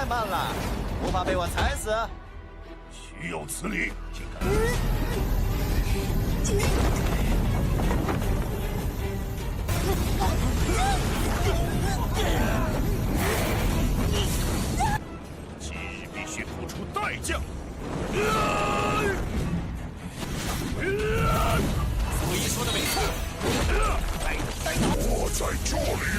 慢了，不怕被我踩死？岂有此理！竟敢！今日必须付出代价！所以说的没错。我在这里。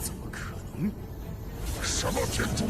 怎么可能？什么天诛？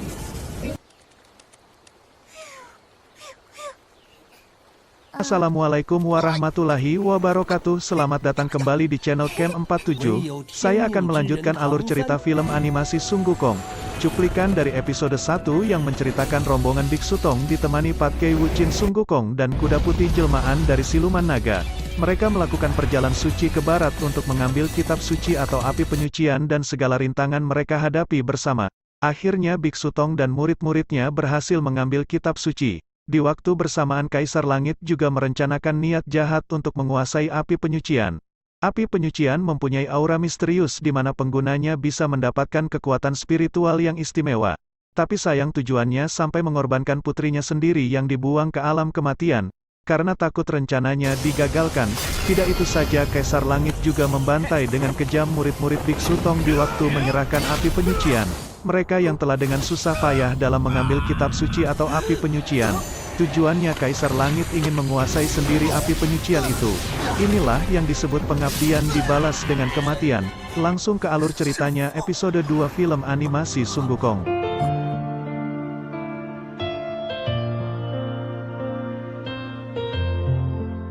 Assalamualaikum warahmatullahi wabarakatuh. Selamat datang kembali di channel Cam47. Saya akan melanjutkan alur cerita film animasi Sun Gukong. Cuplikan dari episode 1 yang menceritakan rombongan Biksu Tong ditemani Patkei Wucin Sun Gukong dan kuda putih jelmaan dari siluman naga. Mereka melakukan perjalanan suci ke barat untuk mengambil kitab suci atau api penyucian dan segala rintangan mereka hadapi bersama. Akhirnya Biksu Tong dan murid-muridnya berhasil mengambil kitab suci. Di waktu bersamaan Kaisar Langit juga merencanakan niat jahat untuk menguasai api penyucian. Api penyucian mempunyai aura misterius di mana penggunanya bisa mendapatkan kekuatan spiritual yang istimewa. Tapi sayang tujuannya sampai mengorbankan putrinya sendiri yang dibuang ke alam kematian. Karena takut rencananya digagalkan, tidak itu saja Kaisar Langit juga membantai dengan kejam murid-murid Biksu Tong di waktu menyerahkan api penyucian. Mereka yang telah dengan susah payah dalam mengambil kitab suci atau api penyucian. Tujuannya Kaisar Langit ingin menguasai sendiri api penyucian itu. Inilah yang disebut pengabdian dibalas dengan kematian. Langsung ke alur ceritanya episode 2 film animasi Sun Gukong.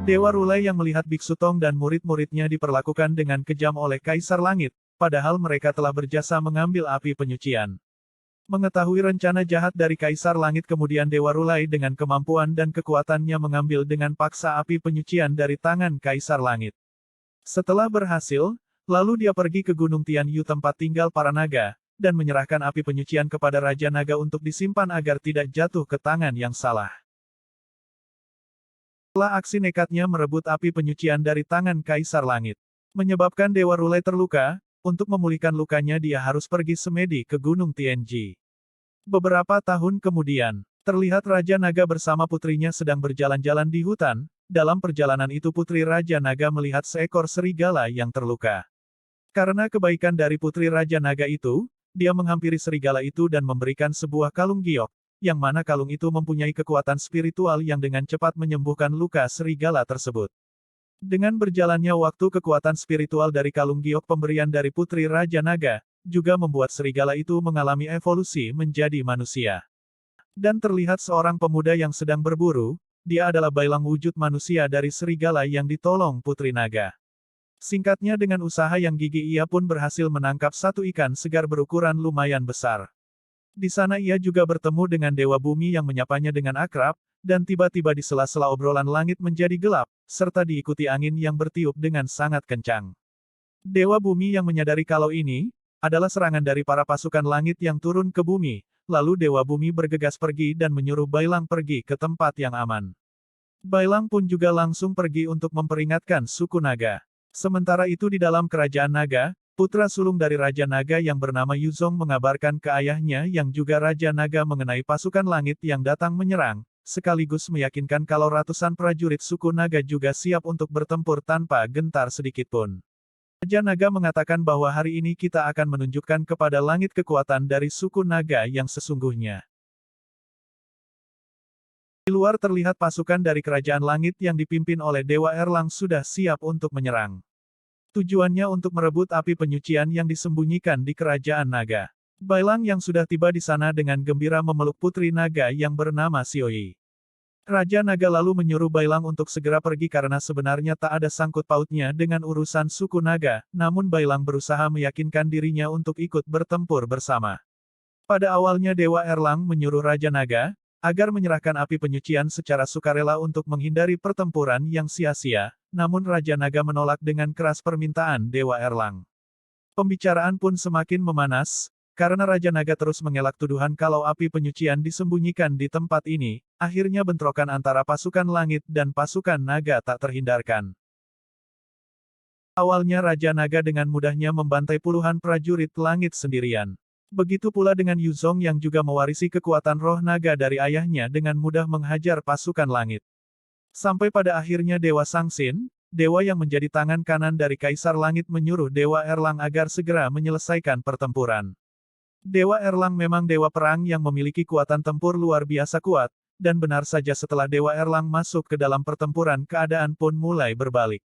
Dewa Rulai yang melihat Biksu Tong dan murid-muridnya diperlakukan dengan kejam oleh Kaisar Langit, padahal mereka telah berjasa mengambil api penyucian. Mengetahui rencana jahat dari Kaisar Langit kemudian Dewa Rulai dengan kemampuan dan kekuatannya mengambil dengan paksa api penyucian dari tangan Kaisar Langit. Setelah berhasil, lalu dia pergi ke Gunung Tianyu tempat tinggal para naga, dan menyerahkan api penyucian kepada Raja Naga untuk disimpan agar tidak jatuh ke tangan yang salah. Setelah aksi nekatnya merebut api penyucian dari tangan Kaisar Langit, menyebabkan Dewa Rulai terluka. Untuk memulihkan lukanya dia harus pergi semedi ke Gunung Tianji. Beberapa tahun kemudian, terlihat Raja Naga bersama putrinya sedang berjalan-jalan di hutan. Dalam perjalanan itu putri Raja Naga melihat seekor serigala yang terluka. Karena kebaikan dari putri Raja Naga itu, dia menghampiri serigala itu dan memberikan sebuah kalung giok, yang mana kalung itu mempunyai kekuatan spiritual yang dengan cepat menyembuhkan luka serigala tersebut. Dengan berjalannya waktu kekuatan spiritual dari kalung giok pemberian dari putri Raja Naga, juga membuat serigala itu mengalami evolusi menjadi manusia. Dan terlihat seorang pemuda yang sedang berburu, dia adalah Bailang wujud manusia dari serigala yang ditolong putri naga. Singkatnya dengan usaha yang gigih ia pun berhasil menangkap satu ikan segar berukuran lumayan besar. Di sana ia juga bertemu dengan Dewa Bumi yang menyapanya dengan akrab, dan tiba-tiba di sela-sela obrolan langit menjadi gelap, serta diikuti angin yang bertiup dengan sangat kencang. Dewa Bumi yang menyadari kalau ini adalah serangan dari para pasukan langit yang turun ke bumi, lalu Dewa Bumi bergegas pergi dan menyuruh Bailang pergi ke tempat yang aman. Bailang pun juga langsung pergi untuk memperingatkan suku naga. Sementara itu di dalam kerajaan naga, putra sulung dari Raja Naga yang bernama Yuzong mengabarkan ke ayahnya yang juga Raja Naga mengenai pasukan langit yang datang menyerang, sekaligus meyakinkan kalau ratusan prajurit suku naga juga siap untuk bertempur tanpa gentar sedikitpun. Raja Naga mengatakan bahwa hari ini kita akan menunjukkan kepada langit kekuatan dari suku naga yang sesungguhnya. Di luar terlihat pasukan dari kerajaan langit yang dipimpin oleh Dewa Erlang sudah siap untuk menyerang. Tujuannya untuk merebut api penyucian yang disembunyikan di kerajaan naga. Bailang yang sudah tiba di sana dengan gembira memeluk putri naga yang bernama Xioi. Raja Naga lalu menyuruh Bailang untuk segera pergi karena sebenarnya tak ada sangkut pautnya dengan urusan suku naga, namun Bailang berusaha meyakinkan dirinya untuk ikut bertempur bersama. Pada awalnya Dewa Erlang menyuruh Raja Naga agar menyerahkan api penyucian secara sukarela untuk menghindari pertempuran yang sia-sia, namun Raja Naga menolak dengan keras permintaan Dewa Erlang. Pembicaraan pun semakin memanas, karena Raja Naga terus mengelak tuduhan kalau api penyucian disembunyikan di tempat ini, akhirnya bentrokan antara pasukan langit dan pasukan naga tak terhindarkan. Awalnya Raja Naga dengan mudahnya membantai puluhan prajurit langit sendirian. Begitu pula dengan Yuzong yang juga mewarisi kekuatan roh naga dari ayahnya dengan mudah menghajar pasukan langit. Sampai pada akhirnya Dewa Sangsin, dewa yang menjadi tangan kanan dari Kaisar Langit menyuruh Dewa Erlang agar segera menyelesaikan pertempuran. Dewa Erlang memang dewa perang yang memiliki kekuatan tempur luar biasa kuat, dan benar saja setelah Dewa Erlang masuk ke dalam pertempuran keadaan pun mulai berbalik.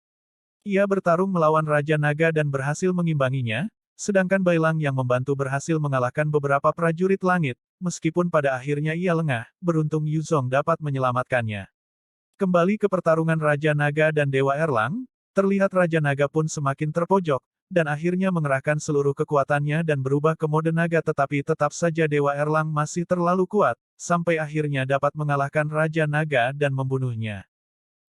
Ia bertarung melawan Raja Naga dan berhasil mengimbanginya, sedangkan Bailang yang membantu berhasil mengalahkan beberapa prajurit langit, meskipun pada akhirnya ia lengah, beruntung Yuzong dapat menyelamatkannya. Kembali ke pertarungan Raja Naga dan Dewa Erlang, terlihat Raja Naga pun semakin terpojok, dan akhirnya mengerahkan seluruh kekuatannya dan berubah ke mode naga tetapi tetap saja Dewa Erlang masih terlalu kuat, sampai akhirnya dapat mengalahkan Raja Naga dan membunuhnya.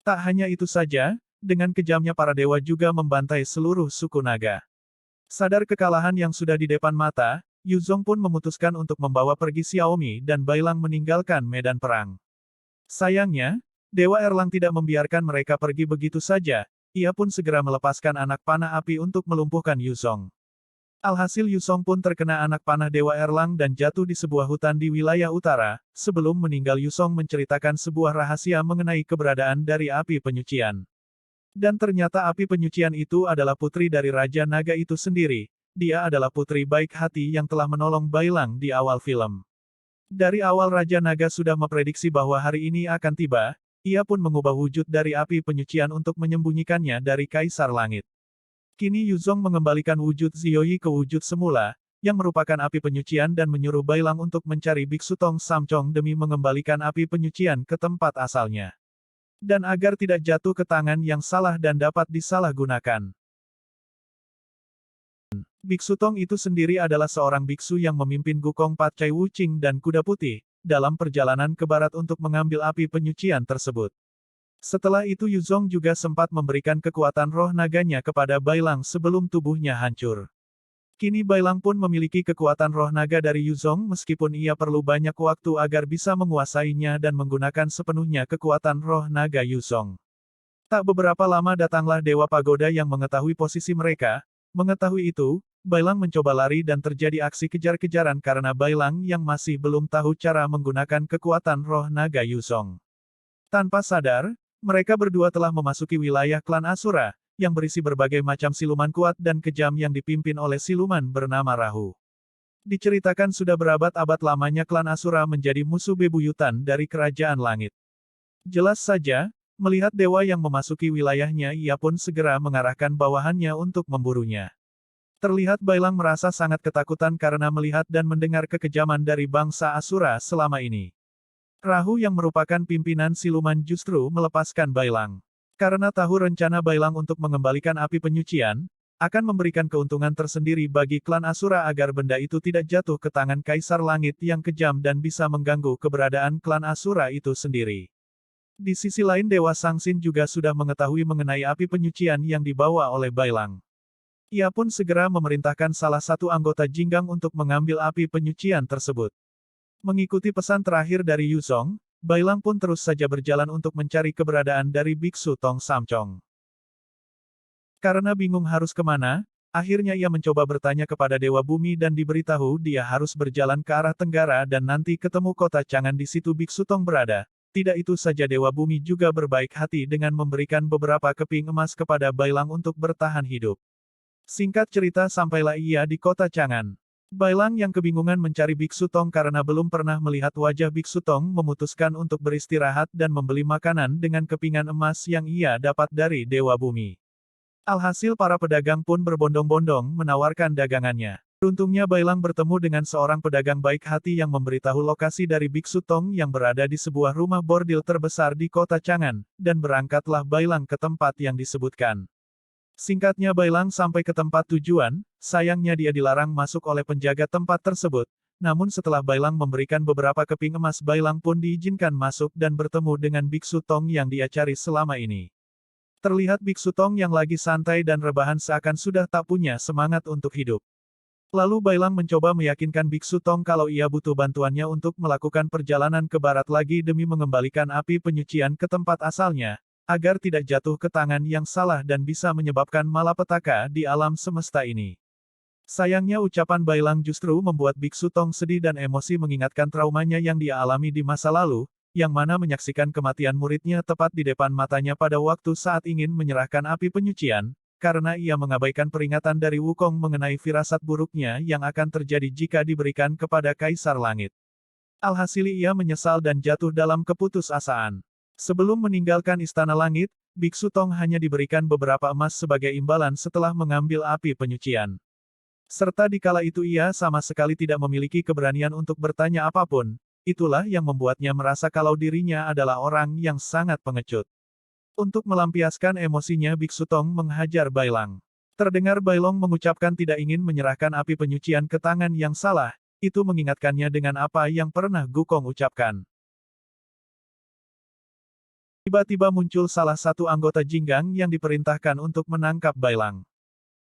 Tak hanya itu saja, dengan kejamnya para dewa juga membantai seluruh suku naga. Sadar kekalahan yang sudah di depan mata, Yuzong pun memutuskan untuk membawa pergi Xiaomi dan Bailang meninggalkan medan perang. Sayangnya, Dewa Erlang tidak membiarkan mereka pergi begitu saja, ia pun segera melepaskan anak panah api untuk melumpuhkan Yuzong. Alhasil Yuzong pun terkena anak panah Dewa Erlang dan jatuh di sebuah hutan di wilayah utara. Sebelum meninggal Yuzong menceritakan sebuah rahasia mengenai keberadaan dari api penyucian. Dan ternyata api penyucian itu adalah putri dari Raja Naga itu sendiri. Dia adalah putri baik hati yang telah menolong Bailang di awal film. Dari awal Raja Naga sudah memprediksi bahwa hari ini akan tiba, ia pun mengubah wujud dari api penyucian untuk menyembunyikannya dari Kaisar Langit. Kini Yuzong mengembalikan wujud Ziyoi ke wujud semula, yang merupakan api penyucian dan menyuruh Bailang untuk mencari Biksu Tong Samcong demi mengembalikan api penyucian ke tempat asalnya. Dan agar tidak jatuh ke tangan yang salah dan dapat disalahgunakan. Biksu Tong itu sendiri adalah seorang biksu yang memimpin Gukong Patcai Wuching dan Kuda Putih, dalam perjalanan ke barat untuk mengambil api penyucian tersebut. Setelah itu Yuzong juga sempat memberikan kekuatan roh naganya kepada Bailang sebelum tubuhnya hancur. Kini Bailang pun memiliki kekuatan roh naga dari Yuzong meskipun ia perlu banyak waktu agar bisa menguasainya dan menggunakan sepenuhnya kekuatan roh naga Yuzong. Tak beberapa lama datanglah Dewa Pagoda yang mengetahui posisi mereka. Mengetahui itu, Bailang mencoba lari dan terjadi aksi kejar-kejaran karena Bailang yang masih belum tahu cara menggunakan kekuatan roh naga Yuzong. Tanpa sadar, mereka berdua telah memasuki wilayah klan Asura, yang berisi berbagai macam siluman kuat dan kejam yang dipimpin oleh siluman bernama Rahu. Diceritakan sudah berabad-abad lamanya klan Asura menjadi musuh bebuyutan dari kerajaan langit. Jelas saja, melihat dewa yang memasuki wilayahnya ia pun segera mengarahkan bawahannya untuk memburunya. Terlihat Bailang merasa sangat ketakutan karena melihat dan mendengar kekejaman dari bangsa Asura selama ini. Rahu yang merupakan pimpinan siluman justru melepaskan Bailang. Karena tahu rencana Bailang untuk mengembalikan api penyucian, akan memberikan keuntungan tersendiri bagi klan Asura agar benda itu tidak jatuh ke tangan Kaisar Langit yang kejam dan bisa mengganggu keberadaan klan Asura itu sendiri. Di sisi lain Dewa Sangsin juga sudah mengetahui mengenai api penyucian yang dibawa oleh Bailang. Ia pun segera memerintahkan salah satu anggota Jinggang untuk mengambil api penyucian tersebut. Mengikuti pesan terakhir dari Yuzong, Bailang pun terus saja berjalan untuk mencari keberadaan dari Biksu Tong Samcong. Karena bingung harus kemana, akhirnya ia mencoba bertanya kepada Dewa Bumi dan diberitahu dia harus berjalan ke arah tenggara dan nanti ketemu kota Chang'an di situ Biksu Tong berada. Tidak itu saja Dewa Bumi juga berbaik hati dengan memberikan beberapa keping emas kepada Bailang untuk bertahan hidup. Singkat cerita sampailah ia di kota Chang'an. Bailang yang kebingungan mencari Biksu Tong karena belum pernah melihat wajah Biksu Tong memutuskan untuk beristirahat dan membeli makanan dengan kepingan emas yang ia dapat dari Dewa Bumi. Alhasil para pedagang pun berbondong-bondong menawarkan dagangannya. Beruntungnya Bailang bertemu dengan seorang pedagang baik hati yang memberitahu lokasi dari Biksu Tong yang berada di sebuah rumah bordil terbesar di kota Chang'an, dan berangkatlah Bailang ke tempat yang disebutkan. Singkatnya Bailang sampai ke tempat tujuan, sayangnya dia dilarang masuk oleh penjaga tempat tersebut, namun setelah Bailang memberikan beberapa keping emas Bailang pun diizinkan masuk dan bertemu dengan Biksu Tong yang dia cari selama ini. Terlihat Biksu Tong yang lagi santai dan rebahan seakan sudah tak punya semangat untuk hidup. Lalu Bailang mencoba meyakinkan Biksu Tong kalau ia butuh bantuannya untuk melakukan perjalanan ke barat lagi demi mengembalikan api penyucian ke tempat asalnya, agar tidak jatuh ke tangan yang salah dan bisa menyebabkan malapetaka di alam semesta ini. Sayangnya ucapan Bailang justru membuat Biksu Tong sedih dan emosi mengingatkan traumanya yang dia alami di masa lalu, yang mana menyaksikan kematian muridnya tepat di depan matanya pada waktu saat ingin menyerahkan api penyucian, karena ia mengabaikan peringatan dari Wukong mengenai firasat buruknya yang akan terjadi jika diberikan kepada Kaisar Langit. Alhasil ia menyesal dan jatuh dalam keputusasaan. Sebelum meninggalkan Istana Langit, Biksu Tong hanya diberikan beberapa emas sebagai imbalan setelah mengambil api penyucian. Serta dikala itu ia sama sekali tidak memiliki keberanian untuk bertanya apapun, itulah yang membuatnya merasa kalau dirinya adalah orang yang sangat pengecut. Untuk melampiaskan emosinya Biksu Tong menghajar Bailang. Terdengar Bailong mengucapkan tidak ingin menyerahkan api penyucian ke tangan yang salah, itu mengingatkannya dengan apa yang pernah Gukong ucapkan. Tiba-tiba muncul salah satu anggota Jinggang yang diperintahkan untuk menangkap Bailang.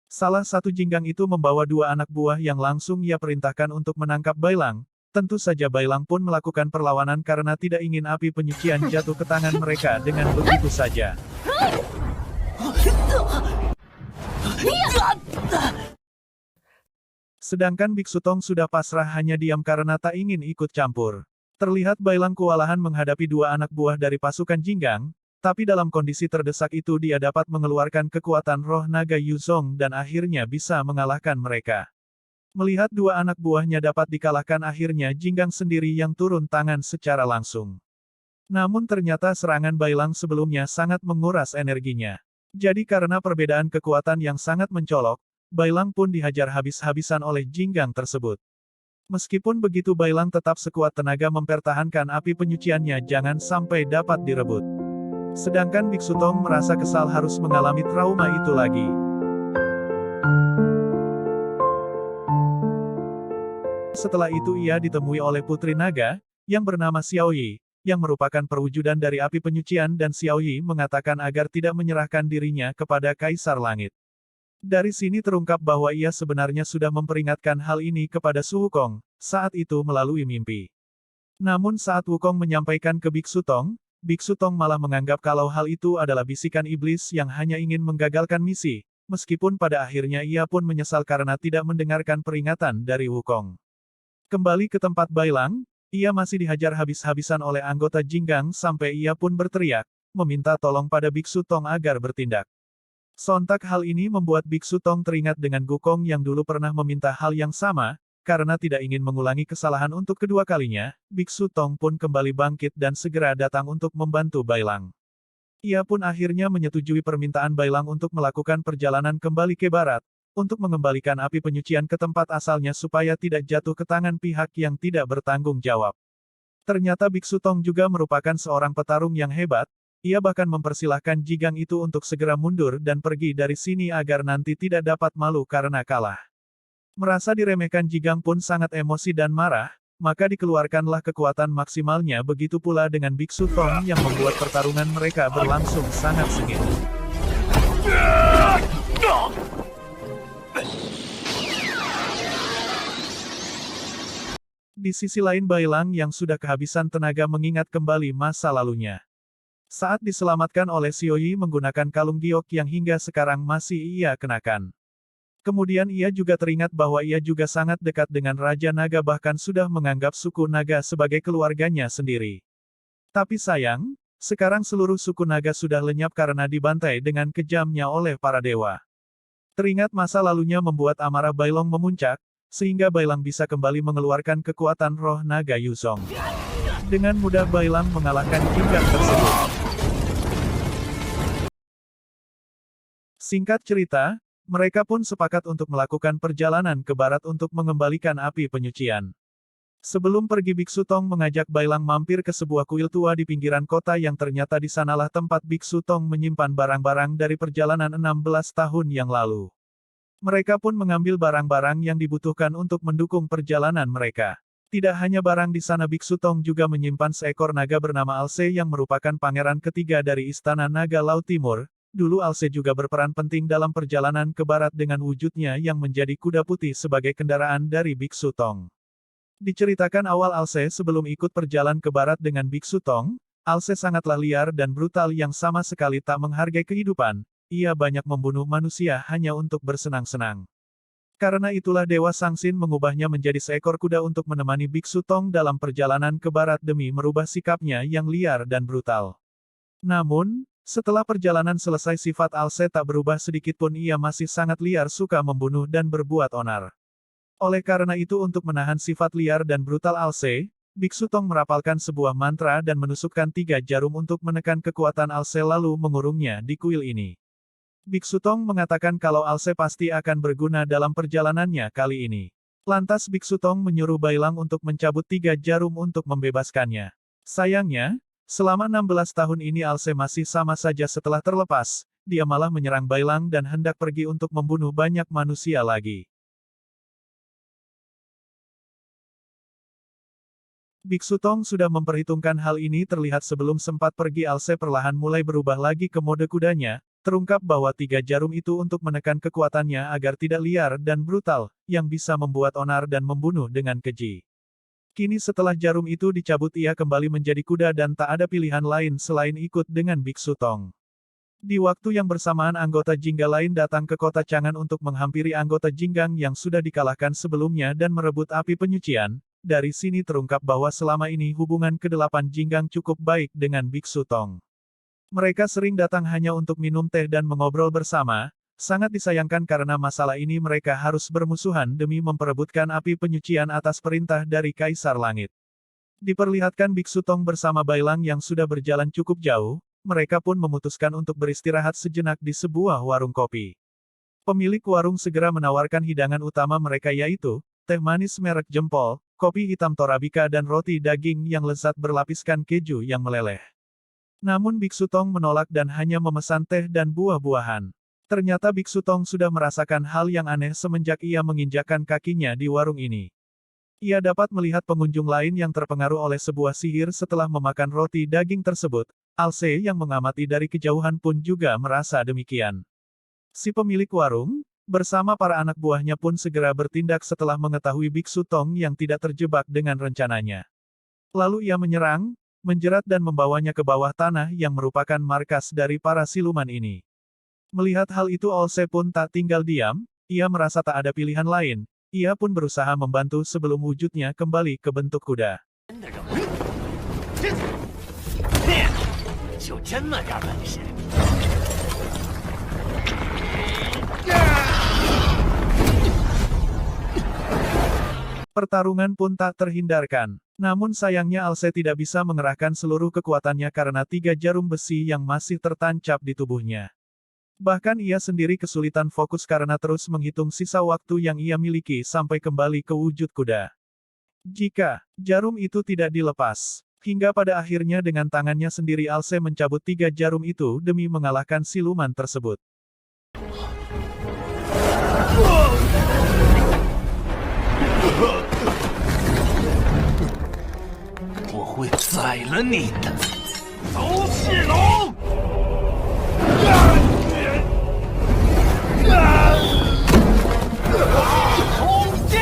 Salah satu Jinggang itu membawa dua anak buah yang langsung ia perintahkan untuk menangkap Bailang. Tentu saja Bailang pun melakukan perlawanan karena tidak ingin api penyucian jatuh ke tangan mereka dengan begitu saja. Sedangkan Biksu Tong sudah pasrah hanya diam karena tak ingin ikut campur. Terlihat Bailang kewalahan menghadapi dua anak buah dari pasukan Jinggang, tapi dalam kondisi terdesak itu dia dapat mengeluarkan kekuatan roh naga Yuzong dan akhirnya bisa mengalahkan mereka. Melihat dua anak buahnya dapat dikalahkan akhirnya Jinggang sendiri yang turun tangan secara langsung. Namun ternyata serangan Bailang sebelumnya sangat menguras energinya. Jadi karena perbedaan kekuatan yang sangat mencolok, Bailang pun dihajar habis-habisan oleh Jinggang tersebut. Meskipun begitu Bailang tetap sekuat tenaga mempertahankan api penyuciannya jangan sampai dapat direbut. Sedangkan Biksu Tong merasa kesal harus mengalami trauma itu lagi. Setelah itu ia ditemui oleh Putri Naga, yang bernama Xiaoyi, yang merupakan perwujudan dari api penyucian dan Xiaoyi mengatakan agar tidak menyerahkan dirinya kepada Kaisar Langit. Dari sini terungkap bahwa ia sebenarnya sudah memperingatkan hal ini kepada Su Wukong, saat itu melalui mimpi. Namun saat Wukong menyampaikan ke Biksu Tong malah menganggap kalau hal itu adalah bisikan iblis yang hanya ingin menggagalkan misi, meskipun pada akhirnya ia pun menyesal karena tidak mendengarkan peringatan dari Wukong. Kembali ke tempat Bailang, ia masih dihajar habis-habisan oleh anggota Jinggang sampai ia pun berteriak, meminta tolong pada Biksu Tong agar bertindak. Sontak hal ini membuat Biksu Tong teringat dengan Gukong yang dulu pernah meminta hal yang sama, karena tidak ingin mengulangi kesalahan untuk kedua kalinya, Biksu Tong pun kembali bangkit dan segera datang untuk membantu Bailang. Ia pun akhirnya menyetujui permintaan Bailang untuk melakukan perjalanan kembali ke barat, untuk mengembalikan api penyucian ke tempat asalnya supaya tidak jatuh ke tangan pihak yang tidak bertanggung jawab. Ternyata Biksu Tong juga merupakan seorang petarung yang hebat, ia bahkan mempersilahkan Jinggang itu untuk segera mundur dan pergi dari sini agar nanti tidak dapat malu karena kalah. Merasa diremehkan Jinggang pun sangat emosi dan marah, maka dikeluarkanlah kekuatan maksimalnya begitu pula dengan Biksu Tong yang membuat pertarungan mereka berlangsung sangat sengit. Di sisi lain Bailang yang sudah kehabisan tenaga mengingat kembali masa lalunya. Saat diselamatkan oleh Xiaoyi menggunakan kalung giok yang hingga sekarang masih ia kenakan. Kemudian ia juga teringat bahwa ia juga sangat dekat dengan Raja Naga bahkan sudah menganggap suku Naga sebagai keluarganya sendiri. Tapi sayang, sekarang seluruh suku Naga sudah lenyap karena dibantai dengan kejamnya oleh para dewa. Teringat masa lalunya membuat amarah Bailang memuncak, sehingga Bailang bisa kembali mengeluarkan kekuatan roh naga Yuzong. Dengan mudah Bailang mengalahkan Jinggang tersebut. Singkat cerita, mereka pun sepakat untuk melakukan perjalanan ke barat untuk mengembalikan api penyucian. Sebelum pergi Biksu Tong mengajak Bailang mampir ke sebuah kuil tua di pinggiran kota yang ternyata di sanalah tempat Biksu Tong menyimpan barang-barang dari perjalanan 16 tahun yang lalu. Mereka pun mengambil barang-barang yang dibutuhkan untuk mendukung perjalanan mereka. Tidak hanya barang di sana Biksu Tong juga menyimpan seekor naga bernama Alse yang merupakan pangeran ketiga dari Istana Naga Laut Timur, Dulu Alse juga berperan penting dalam perjalanan ke barat dengan wujudnya yang menjadi kuda putih sebagai kendaraan dari Biksu Tong. Diceritakan awal Alse sebelum ikut perjalanan ke barat dengan Biksu Tong, Alse sangatlah liar dan brutal yang sama sekali tak menghargai kehidupan, ia banyak membunuh manusia hanya untuk bersenang-senang. Karena itulah Dewa Sangsin mengubahnya menjadi seekor kuda untuk menemani Biksu Tong dalam perjalanan ke barat demi merubah sikapnya yang liar dan brutal. Namun, setelah perjalanan selesai sifat Alse tak berubah sedikitpun, ia masih sangat liar, suka membunuh dan berbuat onar. Oleh karena itu untuk menahan sifat liar dan brutal Alse, Biksu Tong merapalkan sebuah mantra dan menusukkan 3 jarum untuk menekan kekuatan Alse lalu mengurungnya di kuil ini. Biksu Tong mengatakan kalau Alse pasti akan berguna dalam perjalanannya kali ini. Lantas Biksu Tong menyuruh Bailang untuk mencabut 3 jarum untuk membebaskannya. Sayangnya, selama 16 tahun ini Alse masih sama saja. Setelah terlepas, dia malah menyerang Bailang dan hendak pergi untuk membunuh banyak manusia lagi. Biksu Tong sudah memperhitungkan hal ini, terlihat sebelum sempat pergi Alse perlahan mulai berubah lagi ke mode kudanya, terungkap bahwa 3 jarum itu untuk menekan kekuatannya agar tidak liar dan brutal, yang bisa membuat onar dan membunuh dengan keji. Kini setelah jarum itu dicabut ia kembali menjadi kuda dan tak ada pilihan lain selain ikut dengan Biksu Tong. Di waktu yang bersamaan anggota Jingga lain datang ke kota Chang'an untuk menghampiri anggota Jinggang yang sudah dikalahkan sebelumnya dan merebut api penyucian. Dari sini terungkap bahwa selama ini hubungan ke-8 Jinggang cukup baik dengan Biksu Tong. Mereka sering datang hanya untuk minum teh dan mengobrol bersama, sangat disayangkan karena masalah ini mereka harus bermusuhan demi memperebutkan api penyucian atas perintah dari Kaisar Langit. Diperlihatkan Biksu Tong bersama Bailang yang sudah berjalan cukup jauh, mereka pun memutuskan untuk beristirahat sejenak di sebuah warung kopi. Pemilik warung segera menawarkan hidangan utama mereka, yaitu teh manis merek Jempol, kopi hitam Torabika dan roti daging yang lezat berlapiskan keju yang meleleh. Namun Biksu Tong menolak dan hanya memesan teh dan buah-buahan. Ternyata Biksu Tong sudah merasakan hal yang aneh semenjak ia menginjakkan kakinya di warung ini. Ia dapat melihat pengunjung lain yang terpengaruh oleh sebuah sihir setelah memakan roti daging tersebut. Alse yang mengamati dari kejauhan pun juga merasa demikian. Si pemilik warung, bersama para anak buahnya pun segera bertindak setelah mengetahui Biksu Tong yang tidak terjebak dengan rencananya. Lalu ia menyerang, menjerat dan membawanya ke bawah tanah yang merupakan markas dari para siluman ini. Melihat hal itu Alse pun tak tinggal diam, ia merasa tak ada pilihan lain, ia pun berusaha membantu sebelum wujudnya kembali ke bentuk kuda. Pertarungan pun tak terhindarkan. Namun sayangnya Alse tidak bisa mengerahkan seluruh kekuatannya karena 3 jarum besi yang masih tertancap di tubuhnya. Bahkan ia sendiri kesulitan fokus karena terus menghitung sisa waktu yang ia miliki sampai kembali ke wujud kuda. Jika jarum itu tidak dilepas, hingga pada akhirnya dengan tangannya sendiri Alse mencabut 3 jarum itu demi mengalahkan siluman tersebut. 我会宰了你的，走起龙！红金，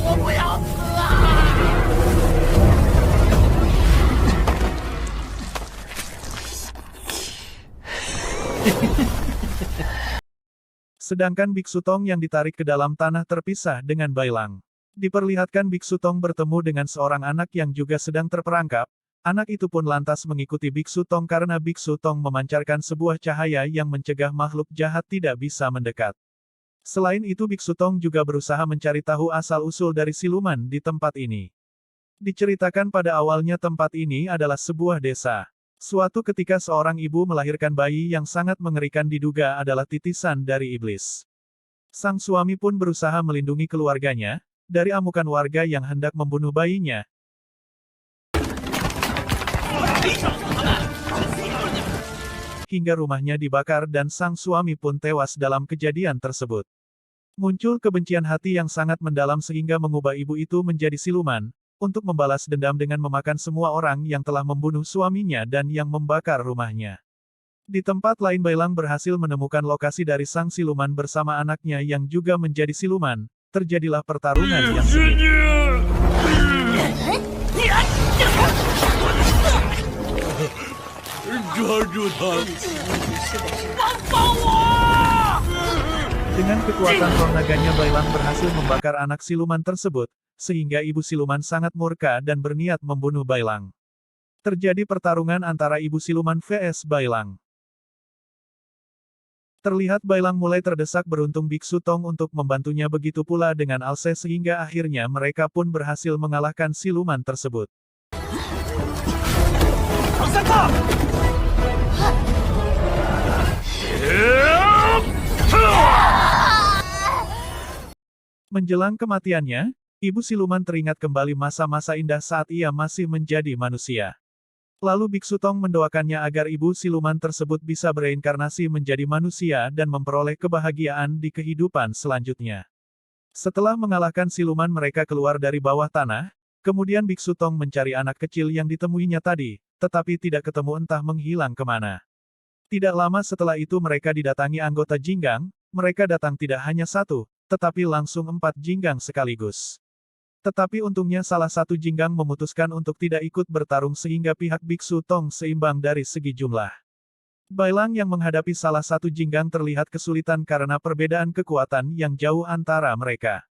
我不要死啊！ Sedangkan Biksu Tong yang ditarik ke dalam tanah terpisah dengan Bailang. Diperlihatkan Biksu Tong bertemu dengan seorang anak yang juga sedang terperangkap. Anak itu pun lantas mengikuti Biksu Tong karena Biksu Tong memancarkan sebuah cahaya yang mencegah makhluk jahat tidak bisa mendekat. Selain itu Biksu Tong juga berusaha mencari tahu asal-usul dari siluman di tempat ini. Diceritakan pada awalnya tempat ini adalah sebuah desa. Suatu ketika seorang ibu melahirkan bayi yang sangat mengerikan, diduga adalah titisan dari iblis. Sang suami pun berusaha melindungi keluarganya dari amukan warga yang hendak membunuh bayinya. Hingga rumahnya dibakar dan sang suami pun tewas dalam kejadian tersebut. Muncul kebencian hati yang sangat mendalam sehingga mengubah ibu itu menjadi siluman, untuk membalas dendam dengan memakan semua orang yang telah membunuh suaminya dan yang membakar rumahnya. Di tempat lain Bailang berhasil menemukan lokasi dari sang siluman bersama anaknya yang juga menjadi siluman. Terjadilah pertarungan yang sengit. Dengan kekuatan roh naganya Bailang berhasil membakar anak siluman tersebut, sehingga ibu siluman sangat murka dan berniat membunuh Bailang. Terjadi pertarungan antara ibu siluman vs Bailang. Terlihat Bailang mulai terdesak, beruntung Biksu Tong untuk membantunya, begitu pula dengan Alse, sehingga akhirnya mereka pun berhasil mengalahkan siluman tersebut. Menjelang kematiannya, ibu siluman teringat kembali masa-masa indah saat ia masih menjadi manusia. Lalu Biksu Tong mendoakannya agar ibu siluman tersebut bisa bereinkarnasi menjadi manusia dan memperoleh kebahagiaan di kehidupan selanjutnya. Setelah mengalahkan siluman, mereka keluar dari bawah tanah, kemudian Biksu Tong mencari anak kecil yang ditemuinya tadi, tetapi tidak ketemu, entah menghilang kemana. Tidak lama setelah itu mereka didatangi anggota Jinggang, mereka datang tidak hanya satu, tetapi langsung 4 Jinggang sekaligus. Tetapi untungnya salah satu Jinggang memutuskan untuk tidak ikut bertarung sehingga pihak Biksu Tong seimbang dari segi jumlah. Bailang yang menghadapi salah satu Jinggang terlihat kesulitan karena perbedaan kekuatan yang jauh antara mereka.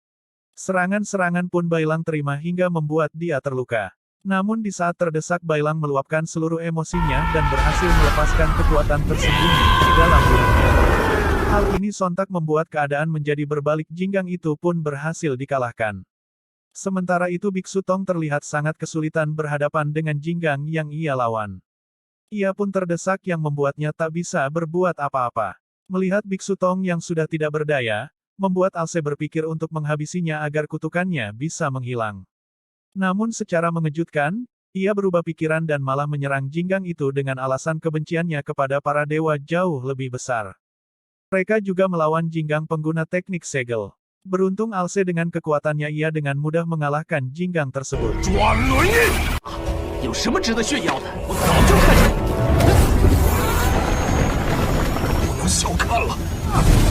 Serangan-serangan pun Bailang terima hingga membuat dia terluka. Namun di saat terdesak Bailang meluapkan seluruh emosinya dan berhasil melepaskan kekuatan tersembunyi di dalam dirinya. Hal ini sontak membuat keadaan menjadi berbalik, Jinggang itu pun berhasil dikalahkan. Sementara itu Biksu Tong terlihat sangat kesulitan berhadapan dengan Jinggang yang ia lawan. Ia pun terdesak yang membuatnya tak bisa berbuat apa-apa. Melihat Biksu Tong yang sudah tidak berdaya, membuat Alse berpikir untuk menghabisinya agar kutukannya bisa menghilang. Namun secara mengejutkan, ia berubah pikiran dan malah menyerang Jinggang itu dengan alasan kebenciannya kepada para dewa jauh lebih besar. Mereka juga melawan Jinggang pengguna teknik segel. Beruntung Alse dengan kekuatannya ia dengan mudah mengalahkan Jinggang tersebut.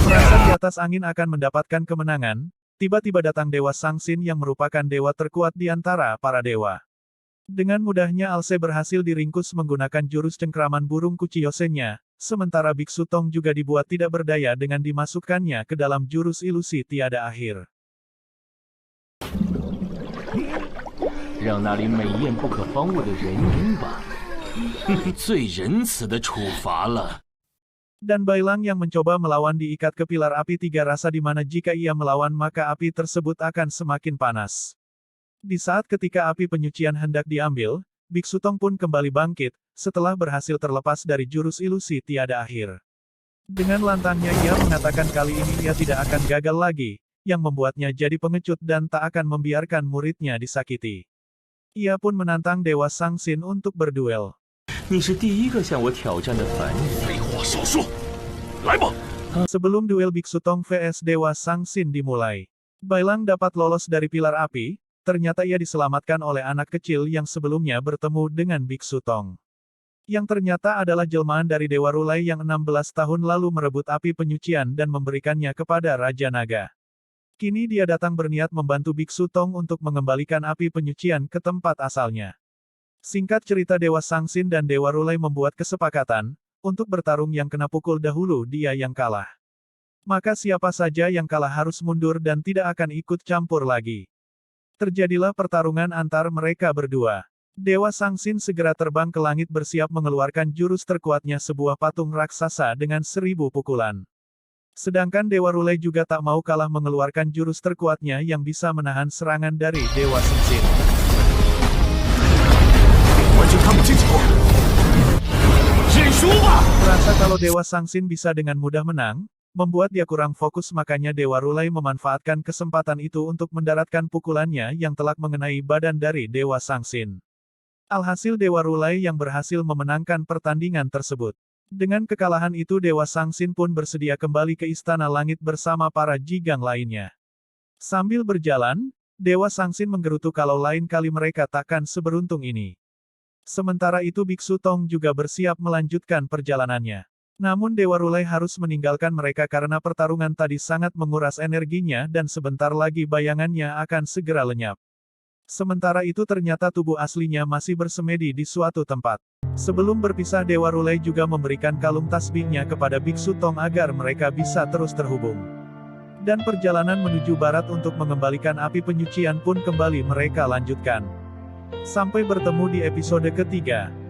Merasa di atas angin akan mendapatkan kemenangan, tiba-tiba datang Dewa Sangsin yang merupakan dewa terkuat di antara para dewa. Dengan mudahnya Alse berhasil diringkus menggunakan jurus cengkraman burung Kuchiyose-nya. Sementara Biksu Tong juga dibuat tidak berdaya dengan dimasukkannya ke dalam jurus ilusi tiada akhir. Dan Bailang yang mencoba melawan diikat ke pilar api 3 rasa, di mana jika ia melawan maka api tersebut akan semakin panas. Di saat ketika api penyucian hendak diambil, Biksu Tong pun kembali bangkit, setelah berhasil terlepas dari jurus ilusi tiada akhir. Dengan lantangnya ia mengatakan kali ini ia tidak akan gagal lagi, yang membuatnya jadi pengecut dan tak akan membiarkan muridnya disakiti. Ia pun menantang Dewa Sangsin untuk berduel. Sebelum duel Biksu Tong vs Dewa Sangsin dimulai, Bailang dapat lolos dari pilar api. Ternyata ia diselamatkan oleh anak kecil yang sebelumnya bertemu dengan Biksu Tong. Yang ternyata adalah jelmaan dari Dewa Rulai yang 16 tahun lalu merebut api penyucian dan memberikannya kepada Raja Naga. Kini dia datang berniat membantu Biksu Tong untuk mengembalikan api penyucian ke tempat asalnya. Singkat cerita, Dewa Sangsin dan Dewa Rulai membuat kesepakatan untuk bertarung, yang kena pukul dahulu dia yang kalah. Maka siapa saja yang kalah harus mundur dan tidak akan ikut campur lagi. Terjadilah pertarungan antar mereka berdua. Dewa Sangsin segera terbang ke langit bersiap mengeluarkan jurus terkuatnya, sebuah patung raksasa dengan 1000 pukulan. Sedangkan Dewa Rulai juga tak mau kalah mengeluarkan jurus terkuatnya yang bisa menahan serangan dari Dewa Sangsin. Merasa kalau Dewa Sangsin bisa dengan mudah menang, membuat dia kurang fokus, makanya Dewa Rulai memanfaatkan kesempatan itu untuk mendaratkan pukulannya yang telak mengenai badan dari Dewa Sangsin. Alhasil Dewa Rulai yang berhasil memenangkan pertandingan tersebut. Dengan kekalahan itu Dewa Sangsin pun bersedia kembali ke Istana Langit bersama para Jinggang lainnya. Sambil berjalan, Dewa Sangsin menggerutu kalau lain kali mereka takkan seberuntung ini. Sementara itu Biksu Tong juga bersiap melanjutkan perjalanannya. Namun Dewa Rulai harus meninggalkan mereka karena pertarungan tadi sangat menguras energinya dan sebentar lagi bayangannya akan segera lenyap. Sementara itu ternyata tubuh aslinya masih bersemedi di suatu tempat. Sebelum berpisah Dewa Rulai juga memberikan kalung tasbihnya kepada Biksu Tong agar mereka bisa terus terhubung. Dan perjalanan menuju barat untuk mengembalikan api penyucian pun kembali mereka lanjutkan. Sampai bertemu di episode ketiga.